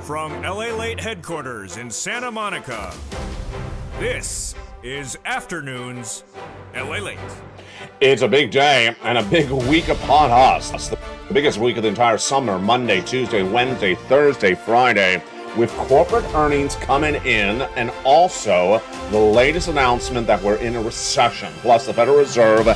From Lalate headquarters in Santa Monica, this is Afternoons Lalate. It's a big day and a big week upon us. The biggest week of the entire summer, Monday, Tuesday, Wednesday, Thursday, Friday, with corporate earnings coming in and also the latest announcement that we're in a recession, plus the Federal Reserve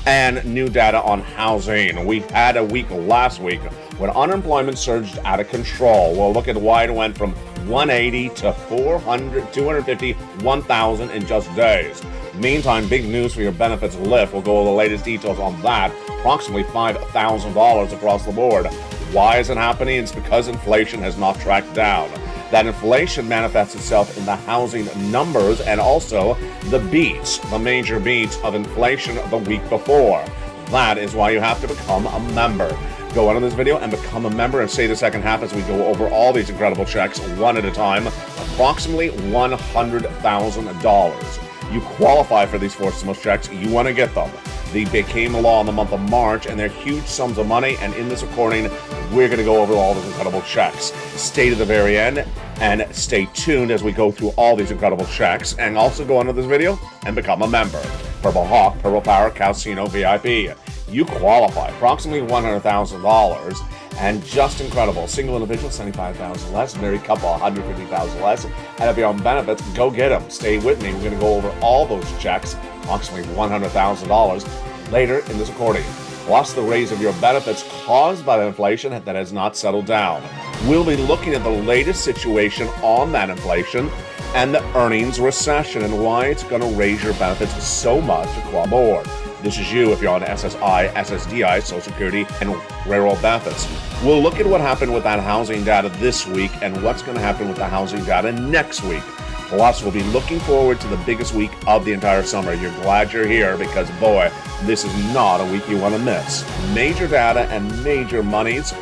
and new data on housing. We had a week last week when unemployment surged out of control. We'll look at why it went from 180 to 400, 250, 1,000 in just days. Meantime, big news for your benefits lift. We'll go over the latest details on that. Approximately $5,000 across the board. Why is it happening? It's because inflation has not tracked down. That inflation manifests itself in the housing numbers and also the beats, the major beats of inflation the week before. That is why you have to become a member. Go into this video and become a member and stay the second half as we go over all these incredible checks one at a time. Approximately $100,000. You qualify for these four stimulus checks. You want to get them. They became a law in the month of March, and they're huge sums of money. And in this recording, we're going to go over all those incredible checks. Stay to the very end and stay tuned as we go through all these incredible checks. And also go into this video and become a member. Purple Hawk, Purple Power, Casino VIP. You qualify. Approximately $100,000. And just incredible. Single individual, $75,000 less. Married couple, $150,000 less. And if you're on benefits, go get them. Stay with me. We're going to go over all those checks, approximately $100,000, later in this recording. Plus the raise of your benefits caused by the inflation that has not settled down. We'll be looking at the latest situation on that inflation and the earnings recession and why it's going to raise your benefits so much across the board. This is you if you're on SSI, SSDI, Social Security, and railroad benefits. We'll look at what happened with that housing data this week and what's going to happen with the housing data next week. Plus, we'll be looking forward to the biggest week of the entire summer. You're glad you're here because, boy, this is not a week you want to miss. Major data and major monies,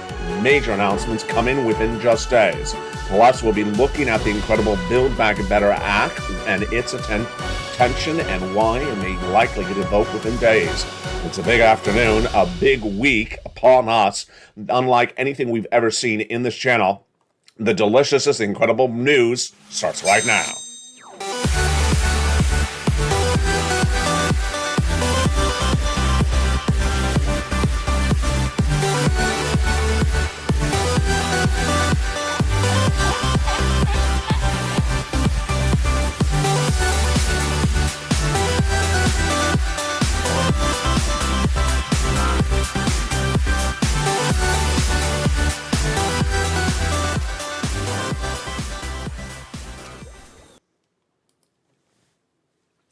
major announcements coming within just days. Plus, we'll be looking at the incredible Build Back Better Act and its attention and why it may likely get invoked within days. It's a big afternoon, a big week upon us, unlike anything we've ever seen in this channel. The deliciousness, incredible news starts right now.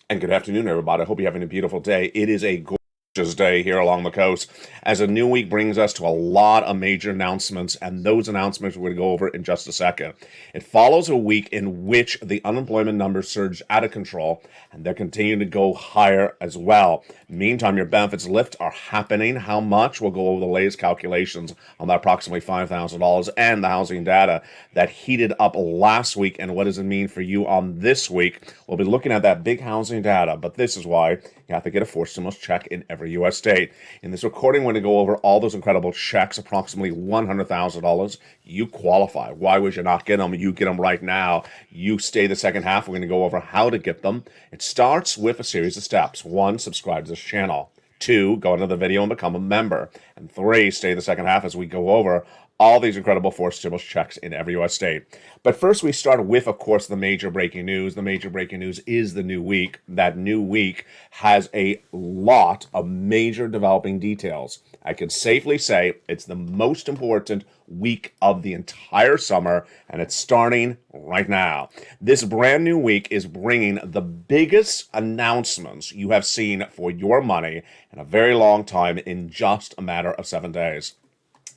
And good afternoon, everybody. I hope you're having a beautiful day. It is a gorgeous day here along the coast as a new week brings us to a lot of major announcements, and those announcements we're going to go over in just a second. It follows a week in which the unemployment numbers surged out of control, and they're continuing to go higher as well. Meantime, your benefits lift are happening. How much? We'll go over the latest calculations on that approximately $5,000 and the housing data that heated up last week, and what does it mean for you on this week? We'll be looking at that big housing data, but this is why you have to get a forced stimulus check in every U.S. state. In this recording, we're going to go over all those incredible checks, approximately $100,000. You qualify. Why would you not get them? You get them right now. You stay the second half. We're going to go over how to get them. It starts with a series of steps. 1, subscribe to this channel. 2, go into the video and become a member. And 3, stay the second half as we go over all these incredible forced stimulus checks in every U.S. state. But first, we start with, of course, the major breaking news. The major breaking news is the new week. That new week has a lot of major developing details. I can safely say it's the most important week of the entire summer, and it's starting right now. This brand new week is bringing the biggest announcements you have seen for your money in a very long time in just a matter of 7 days.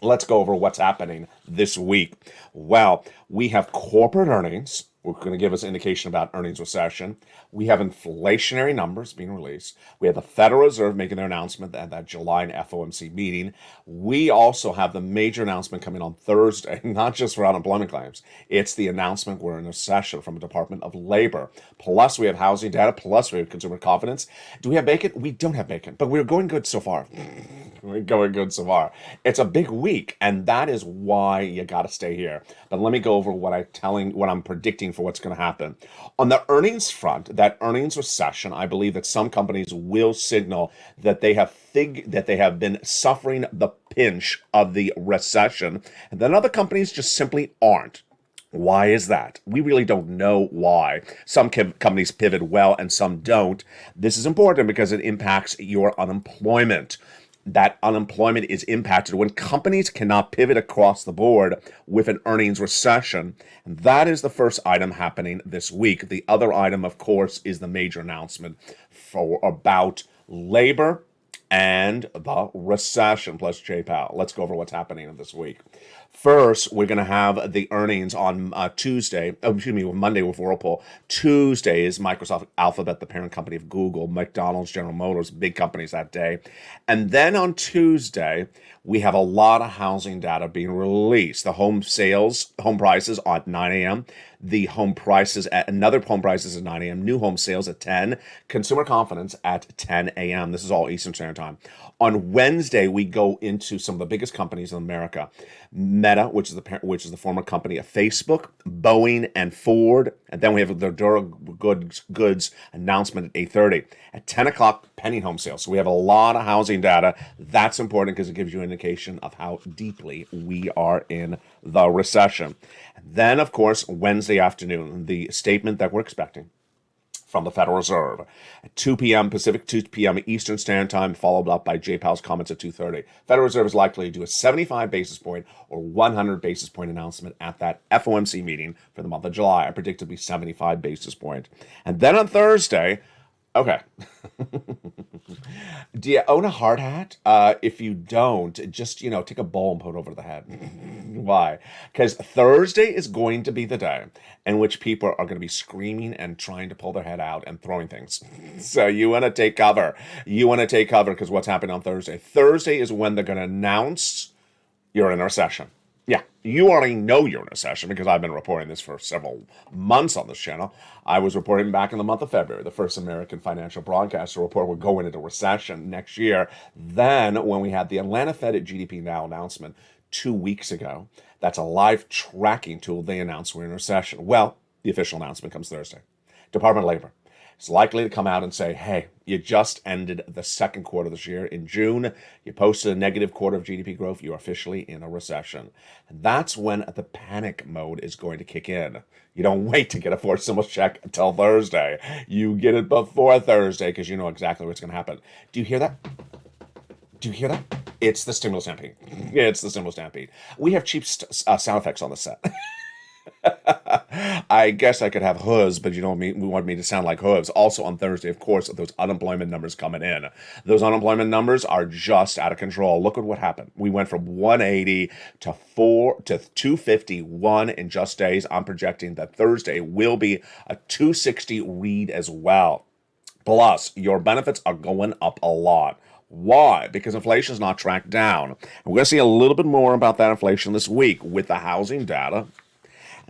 Let's go over what's happening this week. Well, we have corporate earnings. We're going to give us indication about earnings recession. We have inflationary numbers being released. We have the Federal Reserve making their announcement at that July FOMC meeting. We also have the major announcement coming on Thursday, not just for unemployment claims. It's the announcement we're in a recession from the Department of Labor. Plus, we have housing data. Plus, we have consumer confidence. Do we have bacon? We don't have bacon, but we're going good so far. We're going good so far. It's a big week, and that is why you got to stay here. But let me go over what I'm predicting for what's going to happen. On the earnings front, that earnings recession, I believe that some companies will signal that they have been suffering the pinch of the recession, and then other companies just simply aren't. Why is that? We really don't know why. Some companies pivot well and some don't. This is important because it impacts your unemployment. That unemployment is impacted when companies cannot pivot across the board with an earnings recession. And that is the first item happening this week. The other item, of course, is the major announcement about labor and the recession, plus J-Powell. Let's go over what's happening this week. First, we're going to have the earnings on Monday with Whirlpool. Tuesday is Microsoft, Alphabet, the parent company of Google, McDonald's, General Motors, big companies that day. And then on Tuesday, we have a lot of housing data being released. The home prices at 9 a.m., another home prices at 9 a.m., new home sales at 10, consumer confidence at 10 a.m. This is all Eastern Standard Time. On Wednesday, we go into some of the biggest companies in America. Meta, which is the former company of Facebook, Boeing, and Ford. And then we have the durable goods announcement at 8:30. At 10 o'clock, pending home sales. So we have a lot of housing data. That's important because it gives you an indication of how deeply we are in the recession. And then, of course, Wednesday afternoon, the statement that we're expecting from the Federal Reserve at 2 p.m. Pacific, 2 p.m. Eastern Standard Time, followed up by J-Powell's comments at 2:30. Federal Reserve is likely to do a 75 basis point or 100 basis point announcement at that FOMC meeting for the month of July. I predict it to be 75 basis point. And then on Thursday, okay. Do you own a hard hat? If you don't, just, take a bowl and put it over the head. Why? Because Thursday is going to be the day in which people are going to be screaming and trying to pull their head out and throwing things. So you want to take cover. Because what's happening on Thursday? Thursday is when they're going to announce you're in a recession. Yeah, you already know you're in a recession because I've been reporting this for several months on this channel. I was reporting back in the month of February, the first American financial broadcaster report would go into recession next year. Then when we had the Atlanta Fed at GDP Now announcement 2 weeks ago, that's a live tracking tool, they announced we're in a recession. Well, the official announcement comes Thursday. Department of Labor is likely to come out and say, hey, you just ended the second quarter this year. In June, you posted a negative quarter of GDP growth. You're officially in a recession. And that's when the panic mode is going to kick in. You don't wait to get a fourth stimulus check until Thursday. You get it before Thursday because you know exactly what's going to happen. Do you hear that? It's the stimulus stampede. It's the stimulus stampede. We have cheap sound effects on the set. I guess I could have hooves, but you know me, we want me to sound like hooves. Also on Thursday, of course, those unemployment numbers coming in. Those unemployment numbers are just out of control. Look at what happened. We went from 180 to 251 in just days. I'm projecting that Thursday will be a 260 read as well. Plus, your benefits are going up a lot. Why? Because inflation is not tracked down. We're going to see a little bit more about that inflation this week with the housing data.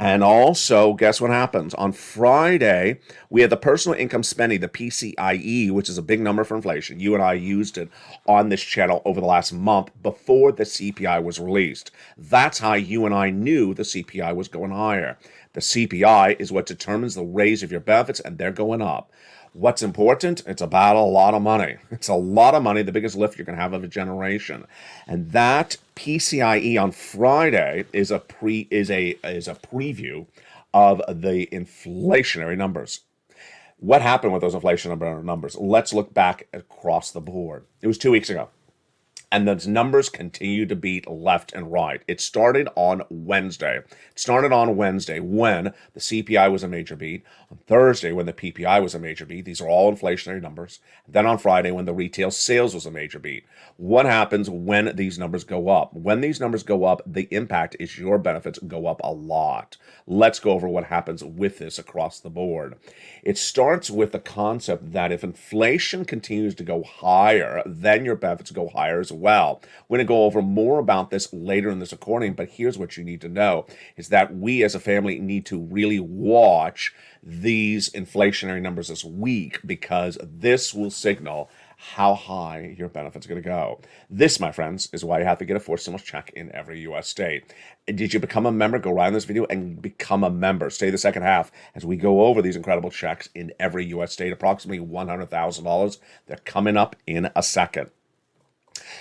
And also, guess what happens? On Friday, we had the personal income spending, the PCIe, which is a big number for inflation. You and I used it on this channel over the last month before the CPI was released. That's how you and I knew the CPI was going higher. The CPI is what determines the raise of your benefits, and they're going up. What's important? It's about a lot of money. It's a lot of money, the biggest lift you're going to have of a generation. And that PCIe on Friday is a preview of the inflationary numbers. What happened with those inflation numbers? Let's look back across the board. It was 2 weeks ago. And those numbers continue to beat left and right. It started on Wednesday. It started on Wednesday when the CPI was a major beat. On Thursday when the PPI was a major beat. These are all inflationary numbers. Then on Friday when the retail sales was a major beat. What happens when these numbers go up? When these numbers go up, the impact is your benefits go up a lot. Let's go over what happens with this across the board. It starts with the concept that if inflation continues to go higher, then your benefits go higher as well. We're going to go over more about this later in this recording, but here's what you need to know is that we as a family need to really watch these inflationary numbers this week because this will signal how high your benefits are going to go. This, my friends, is why you have to get a forced stimulus check in every U.S. state. Did you become a member? Go right in this video and become a member. Stay the second half as we go over these incredible checks in every U.S. state, approximately $100,000. They're coming up in a second.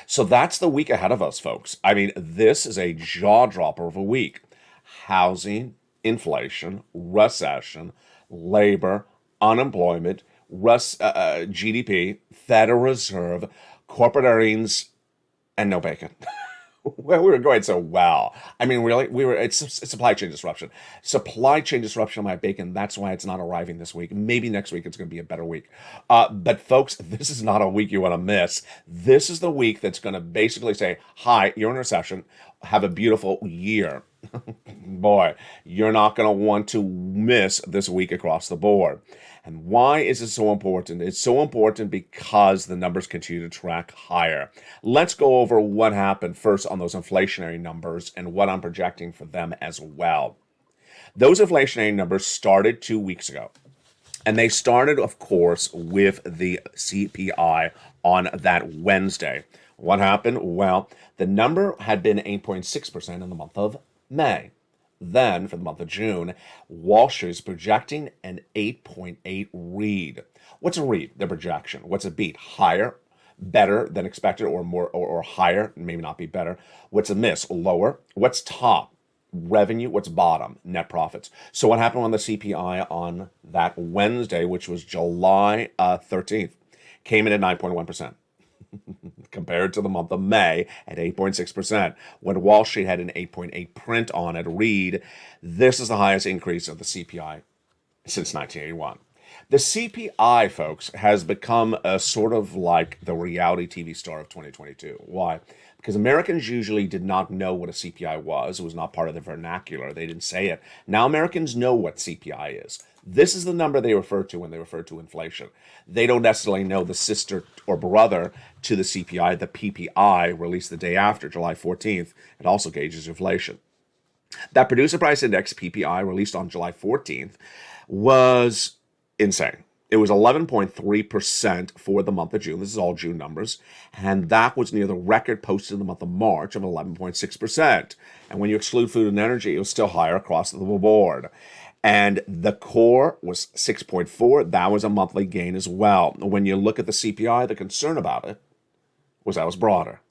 So that's the week ahead of us, folks. I mean, this is a jaw-dropper of a week. Housing, inflation, recession, labor, unemployment, GDP, Federal Reserve, corporate earnings, and no bacon. Well, we were going so well. I mean, really, it's supply chain disruption. Supply chain disruption on my bacon, that's why it's not arriving this week. Maybe next week it's going to be a better week. But folks, this is not a week you want to miss. This is the week that's going to basically say, hi, you're in recession. Have a beautiful year. Boy, you're not going to want to miss this week across the board. And why is it so important? It's so important because the numbers continue to track higher. Let's go over what happened first on those inflationary numbers and what I'm projecting for them as well. Those inflationary numbers started 2 weeks ago. And they started, of course, with the CPI on that Wednesday. What happened? Well, the number had been 8.6% in the month of May. Then, for the month of June, Wall Street is projecting an 8.8 read. What's a read? The projection. What's a beat? Higher, better than expected, or more, or higher, maybe not be better. What's a miss? Lower. What's top? Revenue. What's bottom? Net profits. So what happened on the CPI on that Wednesday, which was July 13th, came in at 9.1%. Compared to the month of May at 8.6%. When Wall Street had an 8.8 print on it, read, this is the highest increase of the CPI since 1981. The CPI, folks, has become a sort of like the reality TV star of 2022. Why? Because Americans usually did not know what a CPI was. It was not part of the vernacular. They didn't say it. Now Americans know what CPI is. This is the number they refer to when they refer to inflation. They don't necessarily know the sister or brother to the CPI, the PPI, released the day after, July 14th. It also gauges inflation. That producer price index, PPI, released on July 14th, was insane. It was 11.3% for the month of June. This is all June numbers. And that was near the record posted in the month of March of 11.6%. And when you exclude food and energy, it was still higher across the board. And the core was 6.4. That was a monthly gain as well. When you look at the CPI, the concern about it was that it was broader.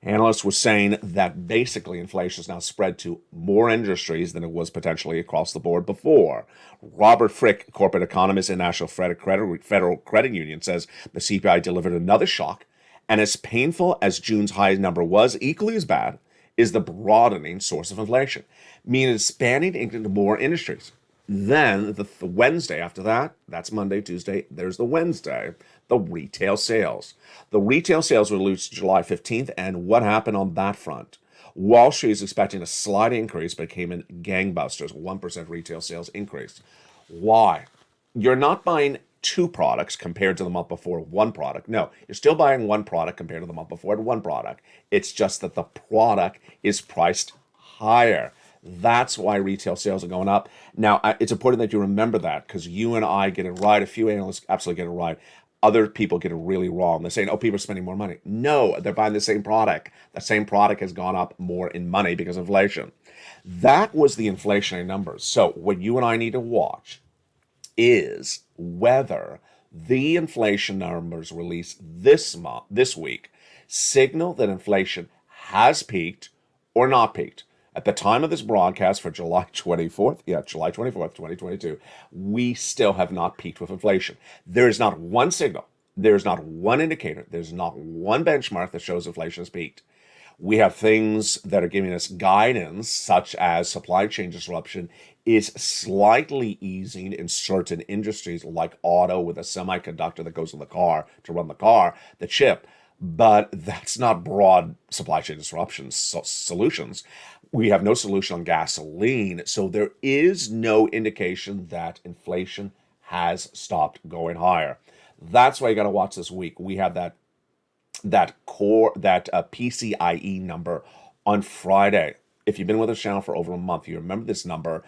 Analysts were saying that basically inflation is now spread to more industries than it was potentially across the board before. Robert Frick, corporate economist and National Federal Credit Union, says the CPI delivered another shock, and as painful as June's high number was, equally as bad is the broadening source of inflation, meaning it's spanning into more industries. Then the Wednesday after that, that's Monday, Tuesday, there's the Wednesday, the retail sales. The retail sales were released July 15th, and what happened on that front? Wall Street is expecting a slight increase, but it came in gangbusters, 1% retail sales increase. Why? You're not buying two products compared to the month before one product. No, you're still buying one product compared to the month before one product. It's just that the product is priced higher. That's why retail sales are going up. Now, it's important that you remember that because you and I get it right. A few analysts absolutely get it right. Other people get it really wrong. They're saying, oh, people are spending more money. No, they're buying the same product. The same product has gone up more in money because of inflation. That was the inflationary numbers. So what you and I need to watch is whether the inflation numbers released this week signal that inflation has peaked or not peaked. At the time of this broadcast for July 24th, July 24th, 2022, we still have not peaked with inflation. There is not one signal There's not one indicator, there's not one benchmark that shows inflation has peaked. We have things that are giving us guidance, such as supply chain disruption is slightly easing in certain industries like auto with a semiconductor that goes in the car to run the car, the chip. But that's not broad supply chain disruption solutions. We have no solution on gasoline. So there is no indication that inflation has stopped going higher. That's why you got to watch this week. We have that PCIe number on Friday. If you've been with this channel for over a month, you remember this number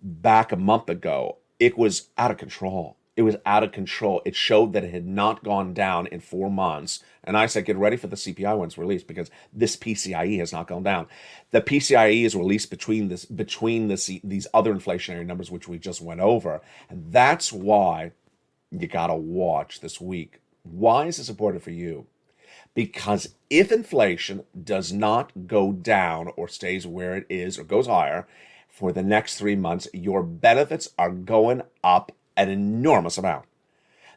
back a month ago. It was out of control. It was out of control. It showed that it had not gone down in 4 months. And I said, get ready for the CPI when it's released, because this PCIe has not gone down. The PCIe is released between these other inflationary numbers, which we just went over. And that's why you got to watch this week. Why is this important for you? Because if inflation does not go down or stays where it is or goes higher for the next 3 months, your benefits are going up an enormous amount.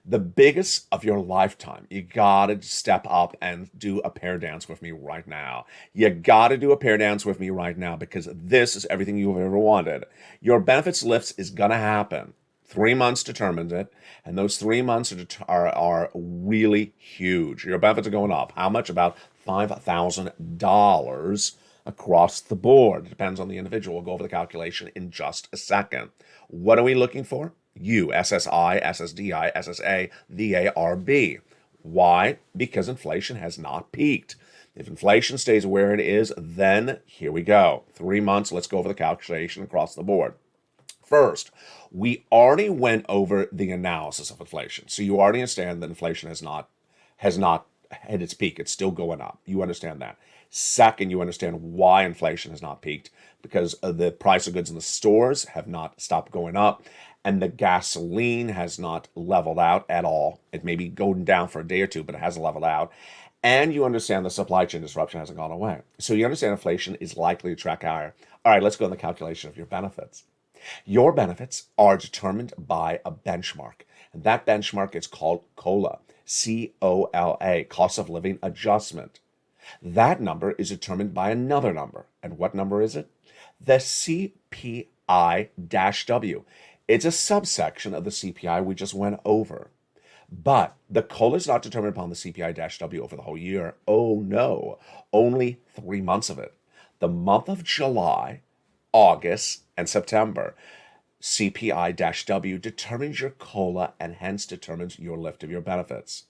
The biggest of your lifetime. You got to step up and do a pair dance with me right now. You got to do a pair dance with me right now, because this is everything you've ever wanted. Your benefits lifts is going to happen. 3 months determines it, and those 3 months are really huge. Your benefits are going up. How much? About $5,000 across the board. It depends on the individual. We'll go over the calculation in just a second. What are we looking for? You, SSI, SSDI, SSA, VARB. Why? Because inflation has not peaked. If inflation stays where it is, then here we go. 3 months, let's go over the calculation across the board. First, we already went over the analysis of inflation. So you already understand that inflation has not hit its peak. It's still going up. You understand that. Second, you understand why inflation has not peaked, because the price of goods in the stores have not stopped going up, and the gasoline has not leveled out at all. It may be going down for a day or two, but it hasn't leveled out. And you understand the supply chain disruption hasn't gone away. So you understand inflation is likely to track higher. All right, let's go on the calculation of your benefits. Your benefits are determined by a benchmark, and that benchmark is called COLA, C-O-L-A, cost of living adjustment. That number is determined by another number. And what number is it? The CPI-W. It's a subsection of the CPI we just went over. But the COLA is not determined upon the CPI-W over the whole year. Oh no, only 3 months of it. The month of July, August, and September. CPI-W determines your COLA and hence determines your lift of your benefits.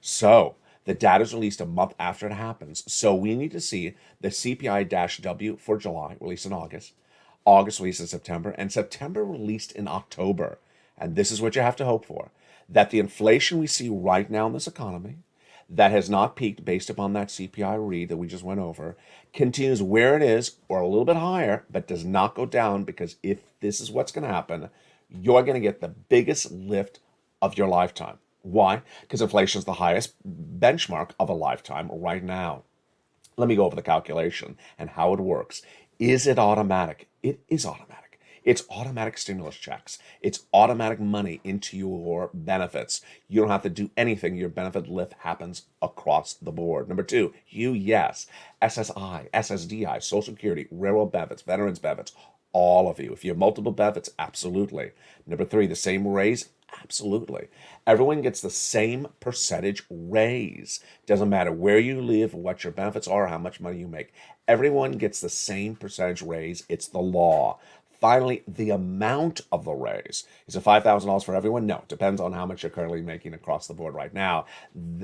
So the data is released a month after it happens. So we need to see the CPI-W for July released in August, August released in September, and September released in October. And this is what you have to hope for, that the inflation we see right now in this economy that has not peaked based upon that CPI read that we just went over, continues where it is or a little bit higher, but does not go down, because if this is what's going to happen, you're going to get the biggest lift of your lifetime. Why? Because inflation is the highest benchmark of a lifetime right now. Let me go over the calculation and how it works. Is it automatic? It is automatic. It's automatic stimulus checks. It's automatic money into your benefits. You don't have to do anything. Your benefit lift happens across the board. Number two, yes. SSI, SSDI, Social Security, railroad benefits, veterans benefits, all of you. If you have multiple benefits, absolutely. Number three, the same raise, absolutely. Everyone gets the same percentage raise. Doesn't matter where you live, what your benefits are, how much money you make. Everyone gets the same percentage raise. It's the law. Finally, the amount of the raise. Is it $5,000 for everyone? No. It depends on how much you're currently making across the board right now.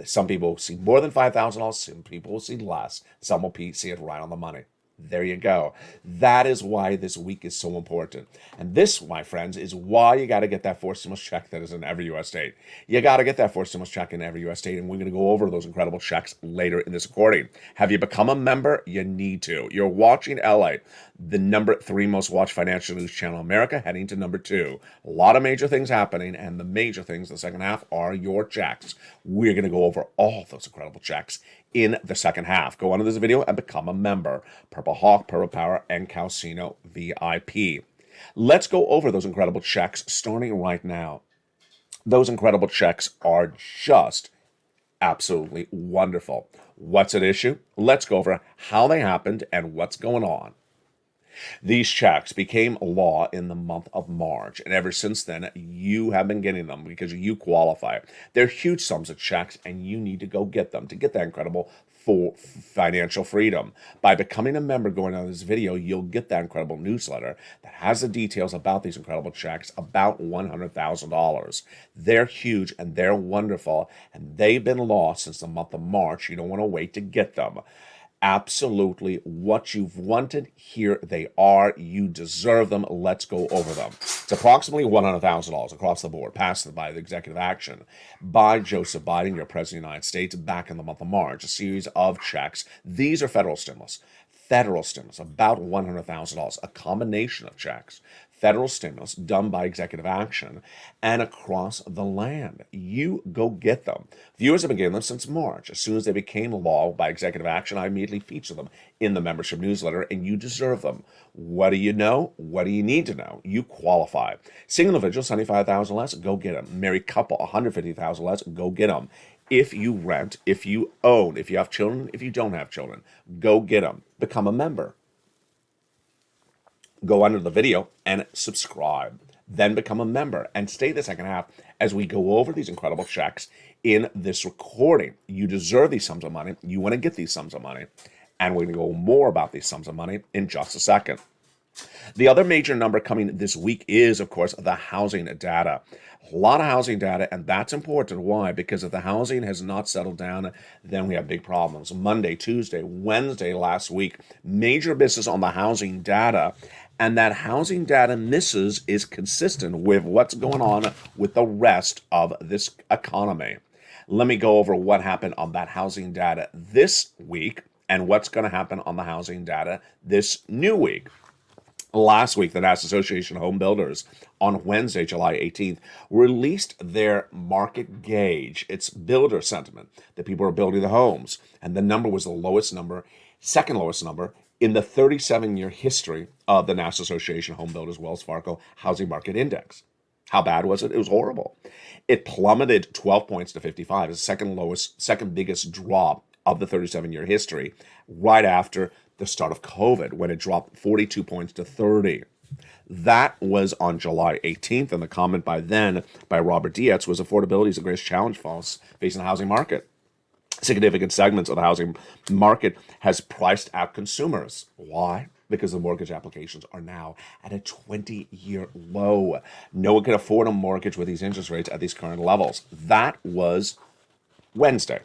Some people will see more than $5,000. Some people will see less. Some will see it right on the money. There you go. That is why this week is so important. And this, my friends, is why you got to get that forced stimulus check that is in every U.S. state. You got to get that forced stimulus check in every U.S. state, and we're going to go over those incredible checks later in this recording. Have you become a member? You need to. You're watching Lalate, the number 3 most watched financial news channel in America, heading to number 2. A lot of major things happening, and the major things in the second half are your checks. We're going to go over all those incredible checks in the second half. Go onto this video and become a member. Purple Hawk, Purple Power, and Calcino VIP. Let's go over those incredible checks starting right now. Those incredible checks are just Absolutely wonderful. What's at issue? Let's go over how they happened and what's going on. These checks became law in the month of March, and ever since then, you have been getting them because you qualify. They're huge sums of checks, and you need to go get them to get that incredible for financial freedom. By becoming a member, going on this video, you'll get that incredible newsletter that has the details about these incredible checks, about $100,000. They're huge and they're wonderful, and they've been law since the month of March. You don't want to wait to get them. Absolutely what you've wanted, here they are. You deserve them. Let's go over them. It's approximately $100,000 across the board, passed by the executive action by Joseph Biden, your president of the United States, back in the month of March. A series of checks. These are federal stimulus. Federal stimulus, about $100,000, a combination of checks. Federal stimulus done by executive action and across the land. You go get them. Viewers have been getting them since March. As soon as they became law by executive action, I immediately feature them in the membership newsletter, and you deserve them. What do you know? What do you need to know? You qualify. Single individual, $75,000 less, go get them. Married couple, $150,000 less, go get them. If you rent, if you own, if you have children, if you don't have children, go get them. Become a member. Go under the video and subscribe. Then become a member and stay the second half as we go over these incredible checks in this recording. You deserve these sums of money. You want to get these sums of money. And we're going to go more about these sums of money in just a second. The other major number coming this week is, of course, the housing data. A lot of housing data, and that's important. Why? Because if the housing has not settled down, then we have big problems. Monday, Tuesday, Wednesday last week, major business on the housing data, and that housing data misses is consistent with what's going on with the rest of this economy. Let me go over what happened on that housing data this week and what's going to happen on the housing data this new week. Last week, the National Association of Home Builders on Wednesday, July 18th, released their market gauge. It's builder sentiment, that people are building the homes. And the number was the lowest number, second lowest number, in the 37-year history of the National Association of Home Builders Wells Fargo Housing Market Index. How bad was it? It was horrible. It plummeted 12 points to 55. It's the second biggest drop of the 37-year history, right after the start of COVID, when it dropped 42 points to 30. That was on July 18th, and the comment by Robert Dietz was, affordability is the greatest challenge facing the housing market. Significant segments of the housing market has priced out consumers. Why? Because the mortgage applications are now at a 20-year low. No one can afford a mortgage with these interest rates at these current levels. That was Wednesday.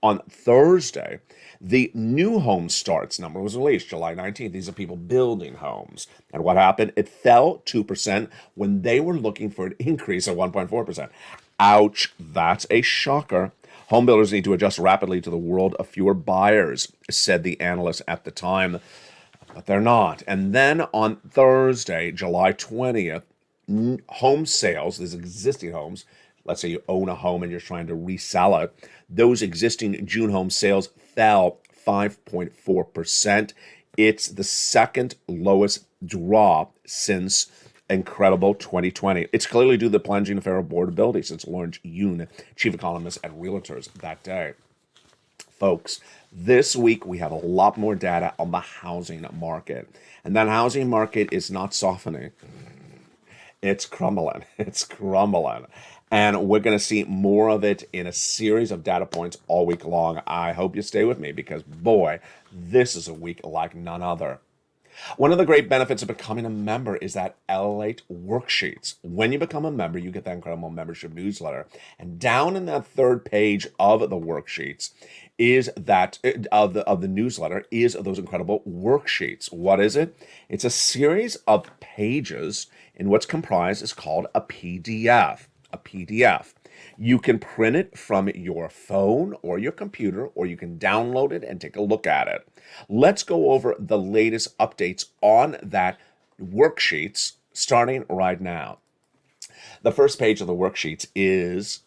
On Thursday, the new home starts number was released, July 19th. These are people building homes. And what happened? It fell 2% when they were looking for an increase of 1.4%. Ouch, that's a shocker. Home builders need to adjust rapidly to the world of fewer buyers, said the analyst at the time, but they're not. And then on Thursday, July 20th, home sales, these existing homes, let's say you own a home and you're trying to resell it, those existing June home sales fell 5.4%. It's the second lowest drop since incredible 2020. It's clearly due to the plunging of affordability, since Lawrence Yun, chief economist at Realtors, that day. Folks, this week we have a lot more data on the housing market. And that housing market is not softening. It's crumbling. It's crumbling. And we're going to see more of it in a series of data points all week long. I hope you stay with me because, boy, this is a week like none other. One of the great benefits of becoming a member is that Lalate worksheets. When you become a member, you get that incredible membership newsletter. And down in that third page of the worksheets is that of the newsletter is those incredible worksheets. What is it? It's a series of pages in what's comprised is called a PDF. A PDF. You can print it from your phone or your computer, or you can download it and take a look at it. Let's go over the latest updates on that worksheets starting right now. The first page of the worksheets is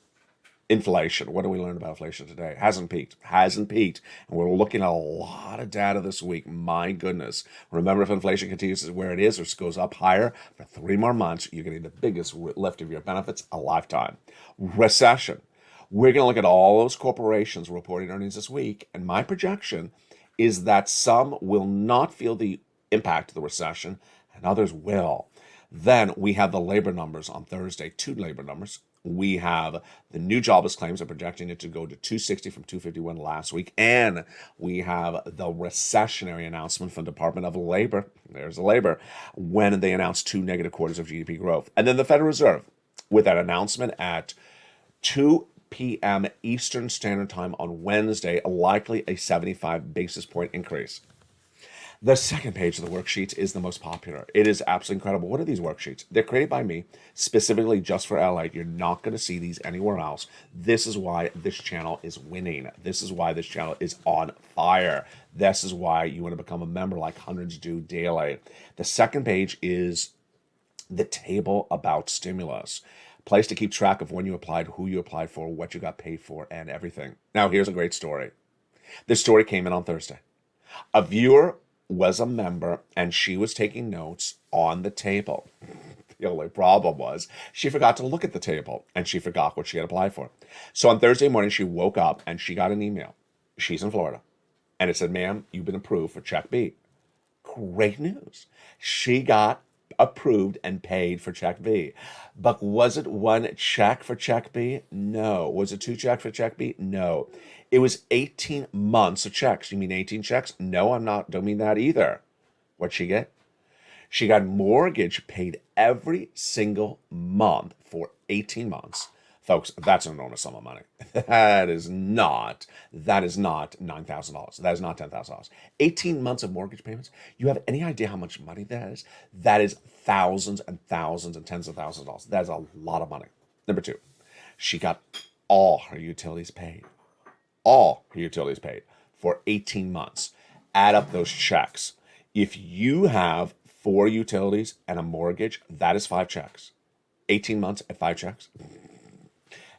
inflation. What do we learn about inflation today? Hasn't peaked. And we're looking at a lot of data this week. My goodness. Remember, if inflation continues where it is or goes up higher for 3 more months, you're getting the biggest lift of your benefits a lifetime. Recession. We're going to look at all those corporations reporting earnings this week, and my projection is that some will not feel the impact of the recession and others will. Then we have the labor numbers on Thursday, 2 labor numbers. We have the new jobless claims are projecting it to go to 260 from 251 last week. And we have the recessionary announcement from the Department of Labor. There's the labor, when they announced 2 negative quarters of GDP growth. And then the Federal Reserve with that announcement at 2 p.m. Eastern Standard Time on Wednesday, likely a 75 basis point increase. The second page of the worksheets is the most popular. It is absolutely incredible. What are these worksheets? They're created by me specifically just for Lalate. You're not going to see these anywhere else. This is why this channel is winning. This is why this channel is on fire. This is why you want to become a member like hundreds do daily. The second page is the table about stimulus. Place to keep track of when you applied, who you applied for, what you got paid for, and everything. Now, here's a great story. This story came in on Thursday. A viewer was a member and she was taking notes on the table. The only problem was she forgot to look at the table and she forgot what she had applied for. So on Thursday morning, she woke up and she got an email. She's in Florida. And it said, ma'am, you've been approved for check B. Great news. She got approved and paid for check B. But was it 1 check for check B? No. Was it 2 checks for check B? No. It was 18 months of checks. You mean 18 checks? No, don't mean that either. What'd she get? She got mortgage paid every single month for 18 months. Folks, that's an enormous sum of money. That is not $9,000. That is not $10,000. 18 months of mortgage payments. You have any idea how much money that is? That is thousands and thousands and tens of thousands of dollars. That is a lot of money. Number 2, she got all her utilities paid. All her utilities paid for 18 months. Add up those checks. If you have 4 utilities and a mortgage, that is 5 checks. 18 months at 5 checks.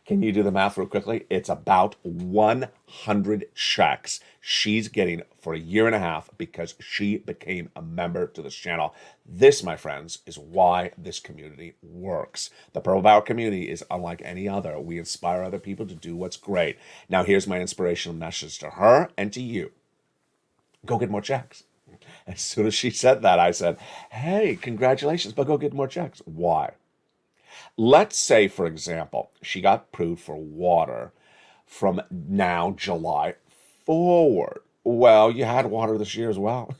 Can you do the math real quickly? It's about 100 checks she's getting for a year and a half because she became a member to this channel. This, my friends, is why this community works. The Purple Power community is unlike any other. We inspire other people to do what's great. Now, here's my inspirational message to her and to you. Go get more checks. As soon as she said that, I said, hey, congratulations, but go get more checks. Why? Let's say, for example, she got approved for water from now, July forward. Well, you had water this year as well.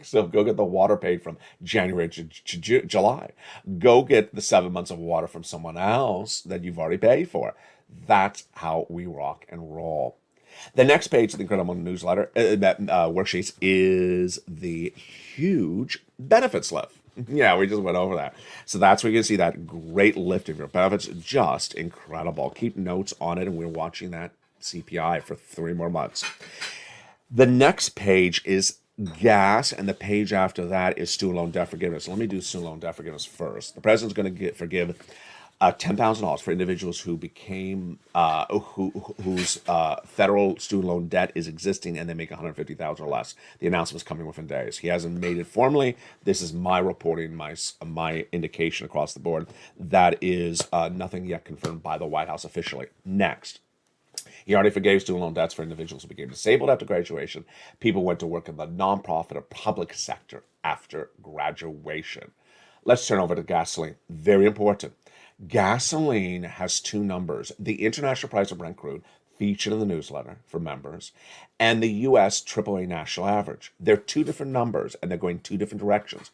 So go get the water paid from January to July. Go get the 7 months of water from someone else that you've already paid for. That's how we rock and roll. The next page of the incredible newsletter worksheets is the huge benefits lift. Yeah, we just went over that. So that's where you can see that great lift of your benefits. Just incredible. Keep notes on it, and we're watching that CPI for 3 more months. The next page is gas, and the page after that is student loan debt forgiveness. Let me do student loan debt forgiveness first. The president's going to forgive $10,000 for individuals who became whose federal student loan debt is existing and they make $150,000 or less. The announcement's coming within days. He hasn't made it formally. This is my reporting, my indication across the board. That is nothing yet confirmed by the White House officially. Next. He already forgave student loan debts for individuals who became disabled after graduation. People went to work in the nonprofit or public sector after graduation. Let's turn over to gasoline. Very important. Gasoline has 2 numbers. The international price of Brent crude, featured in the newsletter for members, and the U.S. AAA national average. They're 2 different numbers, and they're going 2 different directions.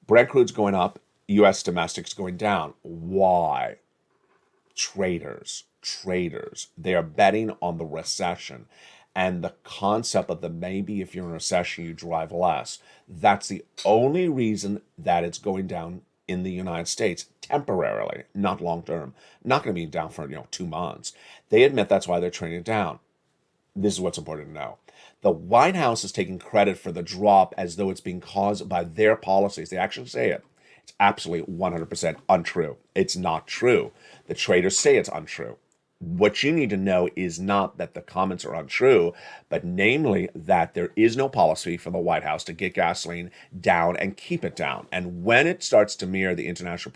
Brent crude's going up, U.S. domestic's going down. Why? Traders. They are betting on the recession and the concept of maybe if you're in a recession, you drive less. That's the only reason that it's going down in the United States temporarily, not long term. Not going to be down for 2 months. They admit that's why they're trading it down. This is what's important to know. The White House is taking credit for the drop as though it's being caused by their policies. They actually say it. It's absolutely 100% untrue. It's not true. The traders say it's untrue. What you need to know is not that the comments are untrue, but namely that there is no policy for the White House to get gasoline down and keep it down. And when it starts to mirror the international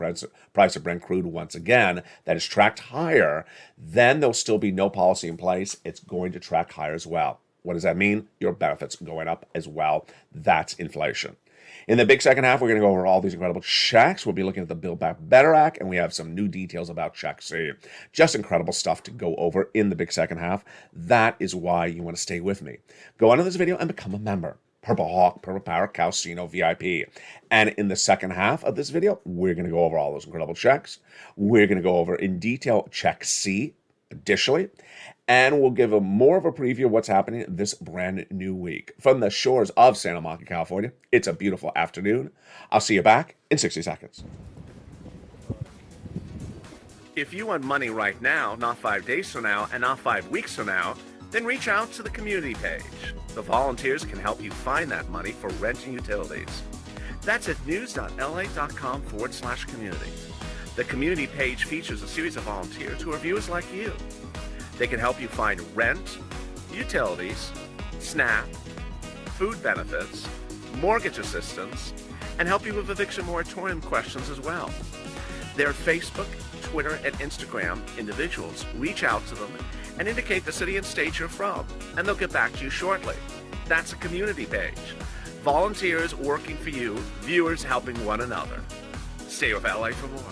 price of Brent crude once again, that is tracked higher, then there'll still be no policy in place. It's going to track higher as well. What does that mean? Your benefits going up as well. That's inflation. In the big second half, we're going to go over all these incredible checks. We'll be looking at the Build Back Better Act, and we have some new details about Check C. Just incredible stuff to go over in the big second half. That is why you want to stay with me. Go onto this video and become a member. Purple Hawk, Purple Power, Calcino VIP. And in the second half of this video, we're going to go over all those incredible checks. We're going to go over in detail Check C, additionally, and we'll give more of a preview of what's happening this brand new week. From the shores of Santa Monica, California, it's a beautiful afternoon. I'll see you back in 60 seconds. If you want money right now, not 5 days from now, and not 5 weeks from now, then reach out to the community page. The volunteers can help you find that money for rent and utilities. That's at news.la.com/community. The community page features a series of volunteers who are viewers like you. They can help you find rent, utilities, SNAP, food benefits, mortgage assistance, and help you with eviction moratorium questions as well. Their Facebook, Twitter, and Instagram individuals reach out to them and indicate the city and state you're from, and they'll get back to you shortly. That's a community page. Volunteers working for you, viewers helping one another. Stay with LA for more.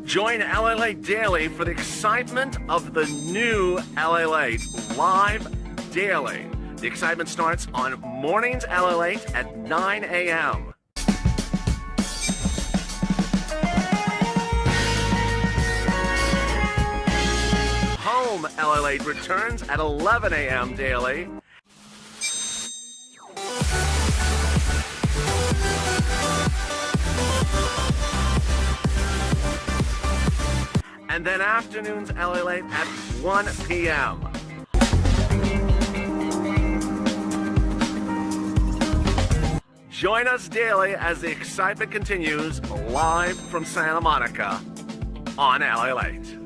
Join LA Daily for the excitement of the new LA Live Daily. The excitement starts on mornings LA at 9 a.m. Home LA returns at 11 a.m. daily. And then afternoons LA at 1 p.m. Join us daily as the excitement continues live from Santa Monica on LA Late.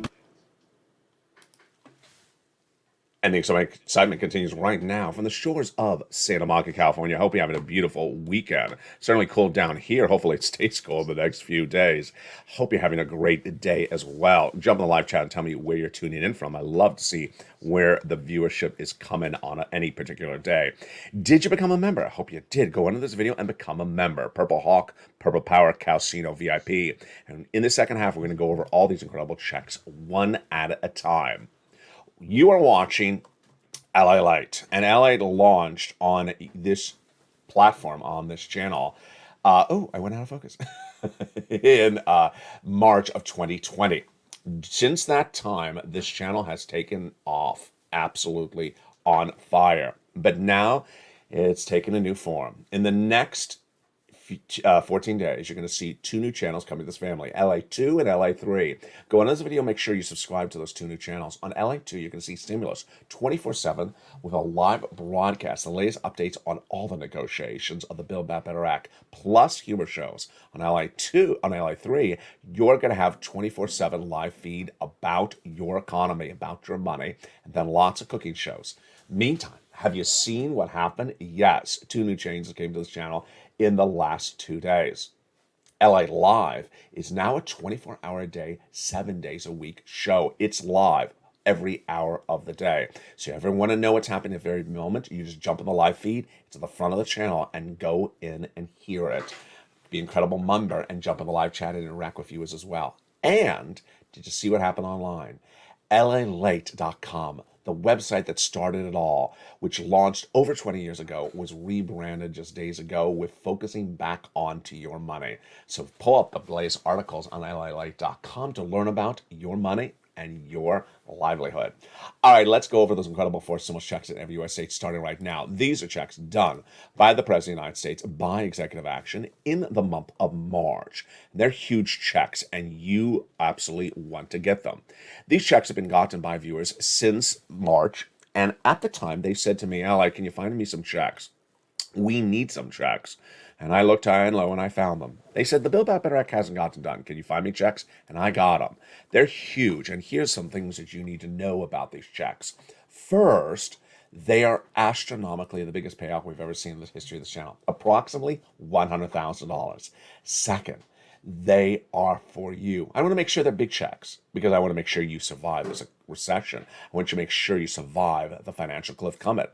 And the excitement continues right now from the shores of Santa Monica, California. I hope you're having a beautiful weekend. Certainly cooled down here. Hopefully it stays cold the next few days. Hope you're having a great day as well. Jump in the live chat and tell me where you're tuning in from. I love to see where the viewership is coming on any particular day. Did you become a member? I hope you did. Go into this video and become a member. Purple Hawk, Purple Power, Calcino VIP. And in the second half, we're going to go over all these incredible checks one at a time. You are watching LA Light, and LA launched on this platform, on this channel. I went out of focus. In March of 2020. Since that time, this channel has taken off absolutely on fire. But now it's taken a new form. In the next 14 days, you're going to see 2 new channels coming to this family, LA2 and LA3. Go on this video, make sure you subscribe to those 2 new channels. On LA2, you're going to see Stimulus 24/7 with a live broadcast, the latest updates on all the negotiations of the Build Back Better Act, plus humor shows. On LA3, you're going to have 24/7 live feed about your economy, about your money, and then lots of cooking shows. Meantime, have you seen what happened? Yes, 2 new changes came to this channel in the last 2 days. LA Live is now a 24-hour-a-day, 7 days a week show. It's live every hour of the day. So if you ever want to know what's happening at the very moment, you just jump in the live feed. It's at the front of the channel and go in and hear it. Be incredible member and jump in the live chat and interact with viewers as well. And did you see what happened online? LALate.com. The website that started it all, which launched over 20 years ago, was rebranded just days ago with focusing back onto your money. So pull up the latest articles on LALite.com to learn about your money and your livelihood. All right, let's go over those incredible forced stimulus checks in every U.S. state starting right now. These are checks done by the President of the United States by executive action in the month of March. They're huge checks, and you absolutely want to get them. These checks have been gotten by viewers since March, and at the time, they said to me, "Ally, can you find me some checks? We need some checks." And I looked high and low and I found them. They said, the Bill Back Better Act hasn't gotten done. Can you find me checks? And I got them. They're huge. And here's some things that you need to know about these checks. First, they are astronomically the biggest payout we've ever seen in the history of this channel. Approximately $100,000. Second, they are for you. I want to make sure they're big checks because I want to make sure you survive. There's a recession. I want you to make sure you survive the financial cliff coming.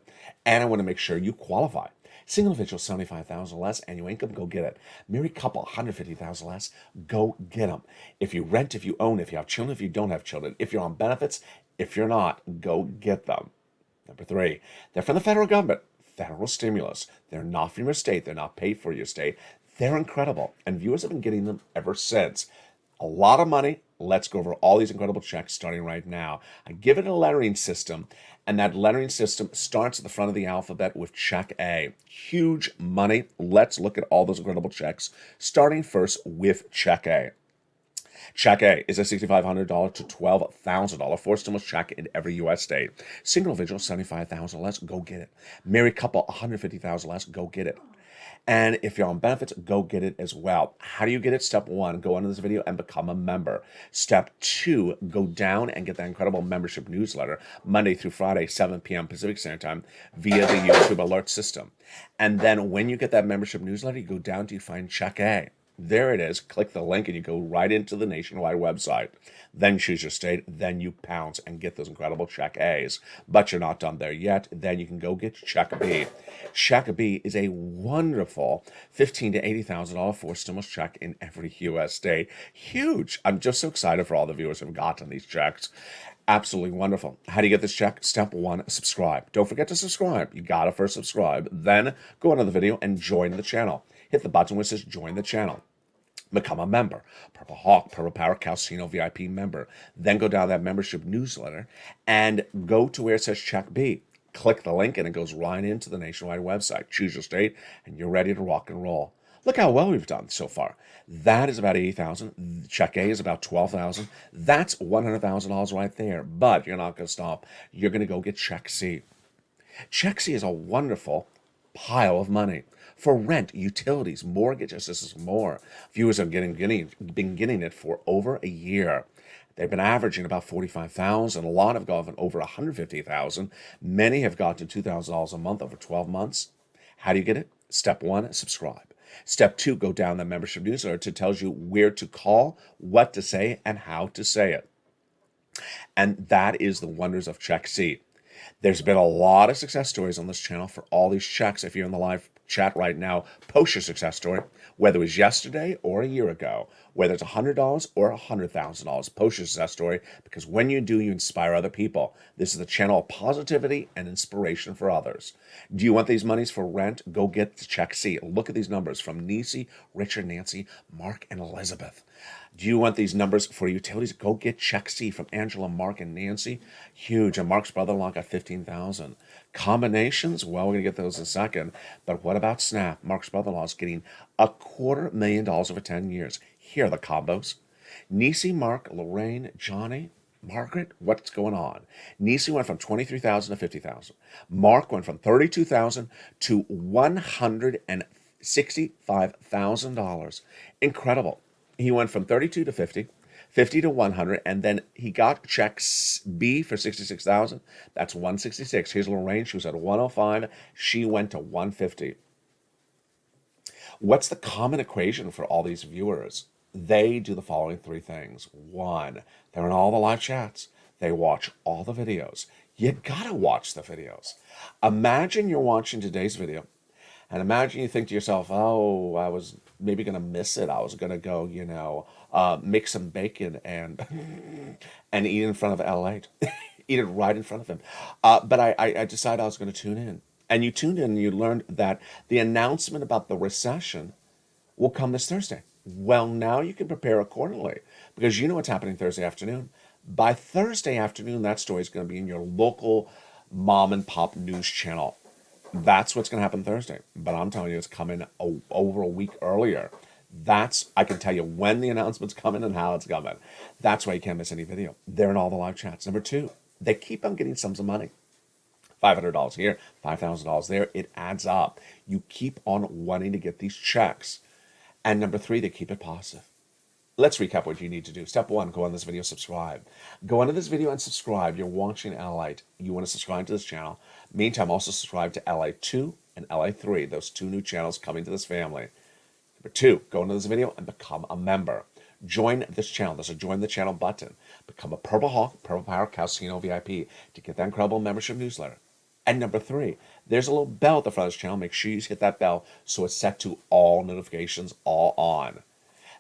And I want to make sure you qualify. Single individual, $75,000 less. Annual income, go get it. Married couple, $150,000 less. Go get them. If you rent, if you own, if you have children, if you don't have children, if you're on benefits, if you're not, go get them. Number three, they're from the federal government. Federal stimulus. They're not from your state. They're not paid for your state. They're incredible. And viewers have been getting them ever since. A lot of money. Let's go over all these incredible checks starting right now. I give it a lettering system, and that lettering system starts at the front of the alphabet with check A. Huge money. Let's look at all those incredible checks, starting first with check A. Check A is a $6,500 to $12,000 forced stimulus check in every U.S. state. Single individual, $75,000 less, go get it. Married couple, $150,000 less, go get it. And if you're on benefits, go get it as well. How do you get it? Step one, go under this video and become a member. Step two, go down and get that incredible membership newsletter Monday through Friday, 7 p.m. Pacific Standard Time via the YouTube alert system. And then when you get that membership newsletter, you go down to find check A. There it is. Click the link and you go right into the nationwide website. Then choose your state. Then you pounce and get those incredible check A's. But you're not done there yet. Then you can go get check B. Check B is a wonderful $15,000 to $80,000 forced stimulus check in every U.S. state. Huge. I'm just so excited for all the viewers who have gotten these checks. Absolutely wonderful. How do you get this check? Step one, subscribe. Don't forget to subscribe. You gotta first subscribe. Then go under the video and join the channel. Hit the button which says join the channel. Become a member. Purple Hawk, Purple Power, Calcino VIP member. Then go down that membership newsletter and go to where it says check B. Click the link and it goes right into the nationwide website. Choose your state and you're ready to rock and roll. Look how well we've done so far. That is about $80,000. Check A is about $12,000. That's $100,000 right there. But you're not going to stop. You're going to go get check C. Check C is a wonderful pile of money for rent, utilities, mortgages. This is more. Viewers have been getting it for over a year. They've been averaging about $45,000. A lot have gone over $150,000. Many have gotten to $2,000 a month over 12 months. How do you get it? Step one, subscribe. Step two, go down the membership newsletter to tells you where to call, what to say, and how to say it. And that is the wonders of Check C. There's been a lot of success stories on this channel for all these checks. If you're in the live chat right now, post your success story, whether it was yesterday or a year ago, whether it's $100 or $100,000. Post your success story because when you do, you inspire other people. This is the channel of positivity and inspiration for others. Do you want these monies for rent? Go get the Check C. Look at these numbers from Nisi, Richard, Nancy, Mark, and Elizabeth. Do you want these numbers for utilities? Go get Check C from Angela, Mark, and Nancy. Huge. And Mark's brother-in-law got $15,000. Combinations? Well, we're going to get those in a second. But what about SNAP? Mark's brother-in-law is getting $250,000 over 10 years. Here are the combos. Nisi, Mark, Lorraine, Johnny, Margaret, what's going on? Nisi went from $23,000 to $50,000. Mark went from $32,000 to $165,000. Incredible. He went from 32 to 50, 50 to 100, and then he got check B for 66,000. That's 166. Here's Lorraine. She was at 105. She went to 150. What's the common equation for all these viewers? They do the following three things. One, they're in all the live chats. They watch all the videos. You gotta watch the videos. Imagine you're watching today's video, and imagine you think to yourself, oh, I was maybe going to miss it. I was going to go, make some bacon and eat in front of Lalate. Eat it right in front of him. But I decided I was going to tune in. And you tuned in and you learned that the announcement about the recession will come this Thursday. Well, now you can prepare accordingly because you know what's happening Thursday afternoon. By Thursday afternoon, that story is going to be in your local mom and pop news channel. That's what's going to happen Thursday. But I'm telling you, it's coming over a week earlier. I can tell you when the announcement's coming and how it's coming. That's why you can't miss any video. They're in all the live chats. Number two, they keep on getting sums of money. $500 here, $5,000 there. It adds up. You keep on wanting to get these checks. And number 3, they keep it positive. Let's recap what you need to do. Step 1, go on this video, subscribe. Go onto this video and subscribe. You're watching Lalate. You want to subscribe to this channel. Meantime, also subscribe to LA2 and LA3, those 2 new channels coming to this family. Number 2, go into this video and become a member. Join this channel. There's a join the channel button. Become a Purple Hawk, Purple Power Casino VIP to get that incredible membership newsletter. And number 3, there's a little bell at the front of this channel. Make sure you hit that bell so it's set to all notifications, all on.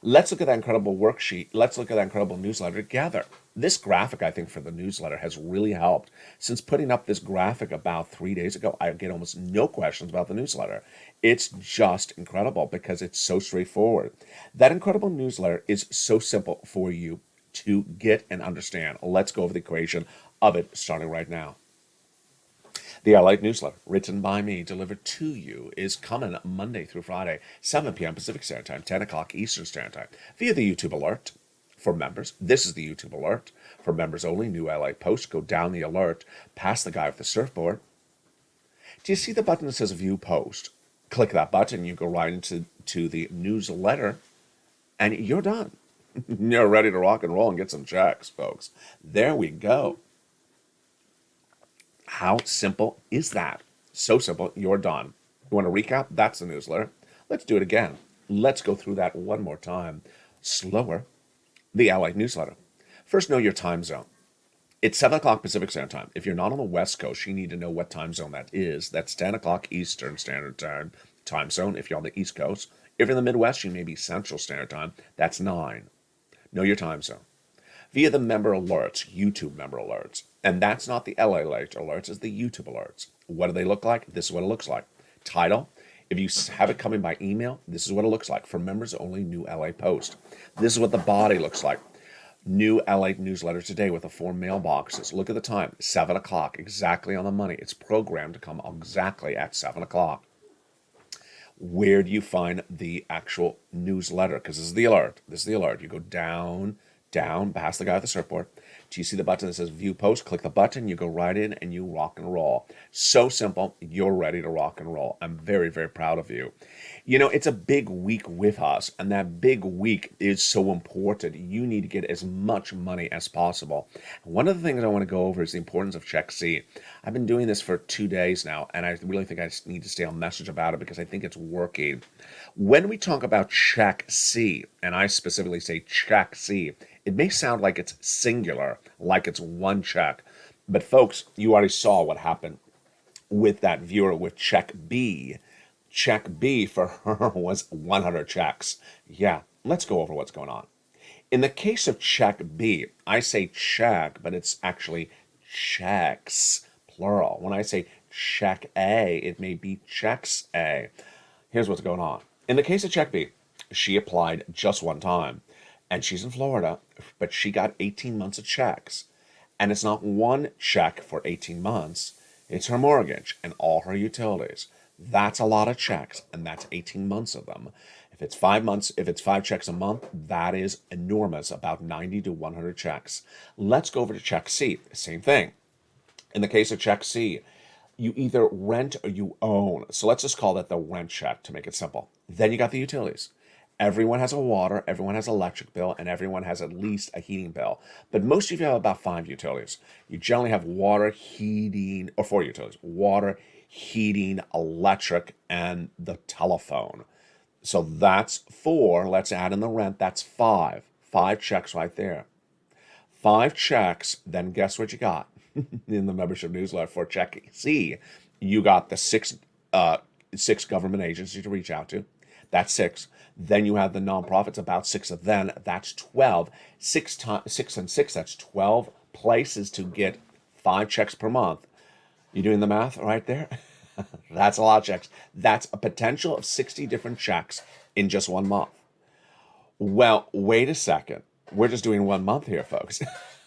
Let's look at that incredible worksheet. Let's look at that incredible newsletter together. This graphic, I think, for the newsletter has really helped. Since putting up this graphic about 3 days ago, I get almost no questions about the newsletter. It's just incredible because it's so straightforward. That incredible newsletter is so simple for you to get and understand. Let's go over the equation of it starting right now. The Lalate newsletter, written by me, delivered to you, is coming Monday through Friday, 7 p.m. Pacific Standard Time, 10 o'clock Eastern Standard Time, via the YouTube alert for members. This is the YouTube alert. For members only, new Lalate posts. Go down the alert, past the guy with the surfboard. Do you see the button that says View Post? Click that button, you go right into the newsletter, and you're done. You're ready to rock and roll and get some checks, folks. There we go. How simple is that? So simple, you're done. You want to recap? That's the newsletter. Let's do it again. Let's go through that one more time. Slower. The Lalate newsletter. First, know your time zone. It's 7 o'clock Pacific Standard Time. If you're not on the West Coast, you need to know what time zone that is. That's 10 o'clock Eastern Standard Time zone if you're on the East Coast. If you're in the Midwest, you may be Central Standard Time. That's 9. Know your time zone. Via the member alerts, YouTube member alerts. And that's not the Lalate alerts, it's the YouTube alerts. What do they look like? This is what it looks like. Title. If you have it coming by email, this is what it looks like. For members only, new LA post. This is what the body looks like. New Lalate newsletter today with the 4 mailboxes. Look at the time, 7 o'clock, exactly on the money. It's programmed to come exactly at 7 o'clock. Where do you find the actual newsletter? Because this is the alert. This is the alert. You go down, past the guy with the surfboard. Do you see the button that says View Post? Click the button, you go right in, and you rock and roll. So simple, you're ready to rock and roll. I'm very, very proud of you. You know, it's a big week with us, and that big week is so important. You need to get as much money as possible. One of the things I want to go over is the importance of Check C. I've been doing this for 2 days now, and I really think I just need to stay on message about it because I think it's working. When we talk about Check C, and I specifically say Check C, it may sound like it's singular, like it's one check. But folks, you already saw what happened with that viewer with Check B. Check B for her was 100 checks. Yeah, let's go over what's going on. In the case of Check B, I say check, but it's actually checks, plural. When I say Check A, it may be checks A. Here's what's going on. In the case of Check B, she applied just one time. And she's in Florida, but she got 18 months of checks. And it's not one check for 18 months. It's her mortgage and all her utilities. That's a lot of checks, and that's 18 months of them. If it's 5 months, if it's 5 checks a month, that is enormous, about 90 to 100 checks. Let's go over to Check C. Same thing. In the case of Check C, you either rent or you own. So let's just call that the rent check to make it simple. Then you got the utilities. Everyone has a water, everyone has an electric bill, and everyone has at least a heating bill. But most of you have about 5 utilities. You generally have water, heating, or 4 utilities. Water, heating, electric, and the telephone. So that's 4. Let's add in the rent. That's 5. 5 checks right there. 5 checks, then guess what you got in the membership newsletter for Check C? You got the 6 government agencies to reach out to. That's 6. Then you have the nonprofits, about 6 of them. That's 12. 6 and 6, that's 12 places to get 5 checks per month. You doing the math right there? That's a lot of checks. That's a potential of 60 different checks in just 1 month. Well, wait a second. We're just doing 1 month here, folks.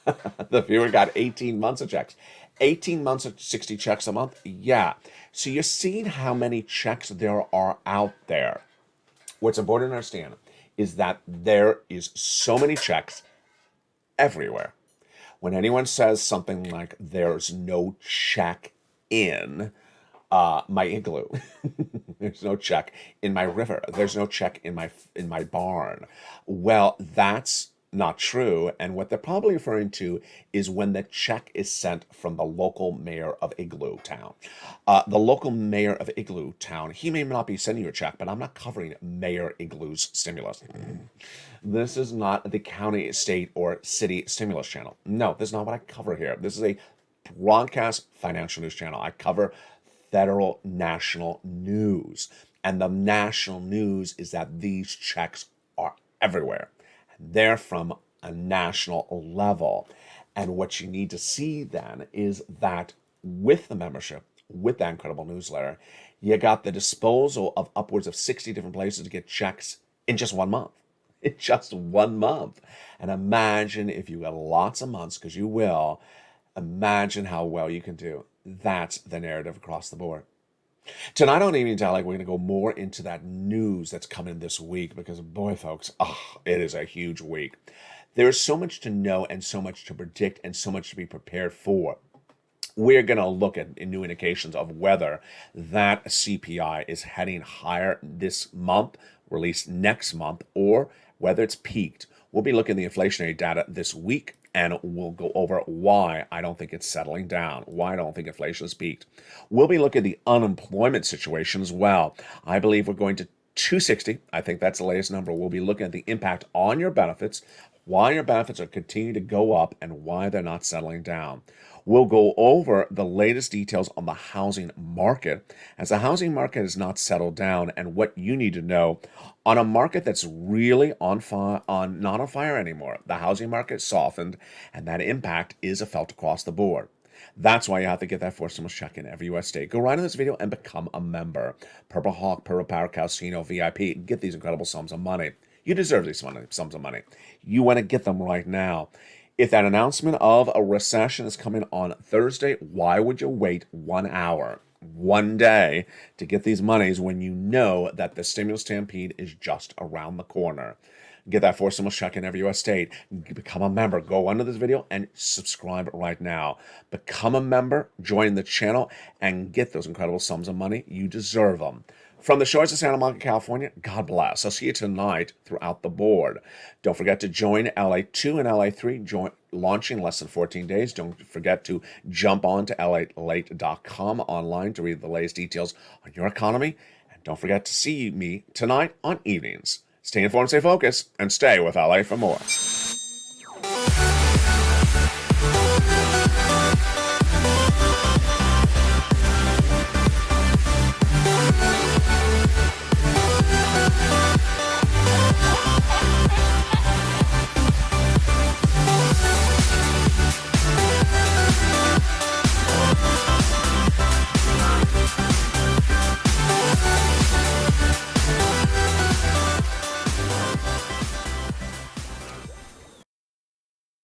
The viewer got 18 months of checks. 18 months of 60 checks a month? Yeah. So you're seeing how many checks there are out there. What's important to understand is that there is so many checks everywhere. When anyone says something like there's no check in my igloo. There's no check in my river. There's no check in my barn. Well, that's not true. And what they're probably referring to is when the check is sent from the local mayor of Igloo Town. The local mayor of Igloo Town, he may not be sending you a check, but I'm not covering Mayor Igloo's stimulus. This is not the county, state, or city stimulus channel. No, this is not what I cover here. This is a broadcast financial news channel. I cover federal national news. And the national news is that these checks are everywhere. They're from a national level. And what you need to see then is that with the membership, with that incredible newsletter, you got the disposal of upwards of 60 different places to get checks in just 1 month. In just 1 month. And imagine if you got lots of months, because you will, imagine how well you can do. That's the narrative across the board. Tonight on Evening Tally, we're going to go more into that news that's coming this week because, boy, folks, it is a huge week. There's so much to know and so much to predict and so much to be prepared for. We're going to look at new indications of whether that CPI is heading higher this month, released next month, or whether it's peaked. We'll be looking at the inflationary data this week, and we'll go over why I don't think it's settling down, why I don't think inflation has peaked. We'll be looking at the unemployment situation as well. I believe we're going to 260. I think that's the latest number. We'll be looking at the impact on your benefits, why your benefits are continuing to go up, and why they're not settling down. We'll go over the latest details on the housing market, as the housing market has not settled down, and what you need to know on a market that's really not on fire anymore. The housing market softened, and that impact is felt across the board. That's why you have to get that four stimulus check in every U.S. state. Go right in this video and become a member. Purple Hawk, Purple Power Casino, VIP. Get these incredible sums of money. You deserve these sums of money. You want to get them right now. If that announcement of a recession is coming on Thursday, why would you wait 1 hour, 1 day to get these monies when you know that the stimulus stampede is just around the corner? Get that four stimulus check in every U.S. state. Become a member. Go under this video and subscribe right now. Become a member, join the channel, and get those incredible sums of money. You deserve them. From the shores of Santa Monica, California, God bless. I'll see you tonight throughout the board. Don't forget to join LA2 and LA3, launching less than 14 days. Don't forget to jump on to lalate.com online to read the latest details on your economy. And don't forget to see me tonight on evenings. Stay informed, stay focused, and stay with LA for more.